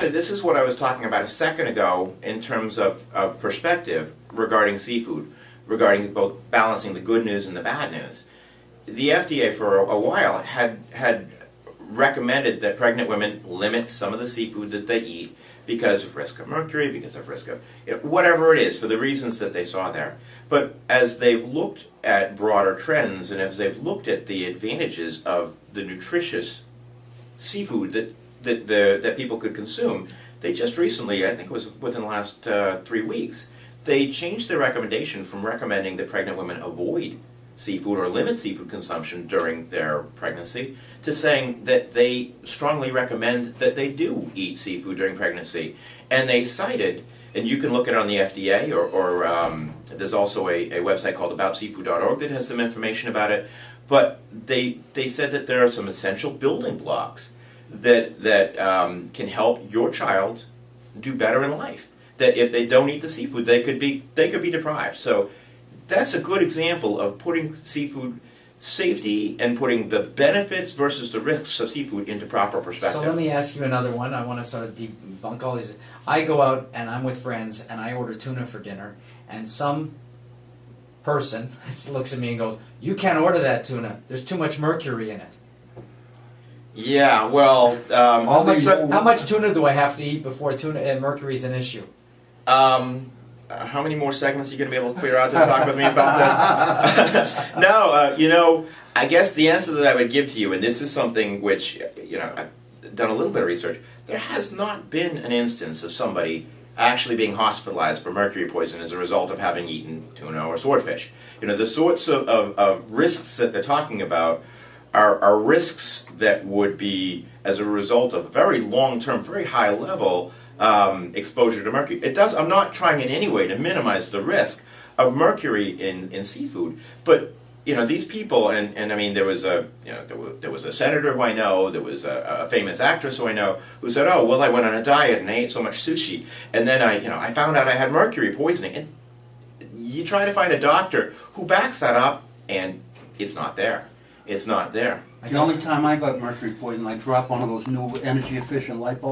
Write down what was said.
exactly, this is what I was talking about a second ago in terms of perspective regarding seafood, regarding both balancing the good news and the bad news. The FDA for a while had recommended that pregnant women limit some of the seafood that they eat because of risk of mercury, because of risk of whatever it is, for the reasons that they saw there. But as they've looked at broader trends and as they've looked at the advantages of the nutritious seafood that people could consume, they just recently, I think it was within the last 3 weeks, they changed their recommendation from recommending that pregnant women avoid seafood or limit seafood consumption during their pregnancy to saying that they strongly recommend that they do eat seafood during pregnancy. And they cited, and you can look at it on the FDA or there's also a website called aboutseafood.org that has some information about it, but they said that there are some essential building blocks that can help your child do better in life. That if they don't eat the seafood, they could be deprived. So that's a good example of putting seafood safety and putting the benefits versus the risks of seafood into proper perspective. So let me ask you another one. I want to sort of debunk all these. I go out and I'm with friends and I order tuna for dinner, and some person looks at me and goes, "You can't order that tuna. There's too much mercury in it." Yeah, well, how much tuna do I have to eat before mercury is an issue? How many more segments are you going to be able to clear out to talk with me about this? No, I guess the answer that I would give to you, and this is something which, I've done a little bit of research, there has not been an instance of somebody actually being hospitalized for mercury poison as a result of having eaten tuna or swordfish. The sorts of risks that they're talking about are risks that would be as a result of very long-term, very high-level exposure to mercury. I'm not trying in any way to minimize the risk of mercury in seafood, but these people, and I mean there was a senator who I know, there was a famous actress who I know who said, "Oh well, I went on a diet and I ate so much sushi, and then I found out I had mercury poisoning." And you try to find a doctor who backs that up, and it's not there. It's not there. The only time I got mercury poison, I dropped one of those new energy efficient light bulbs.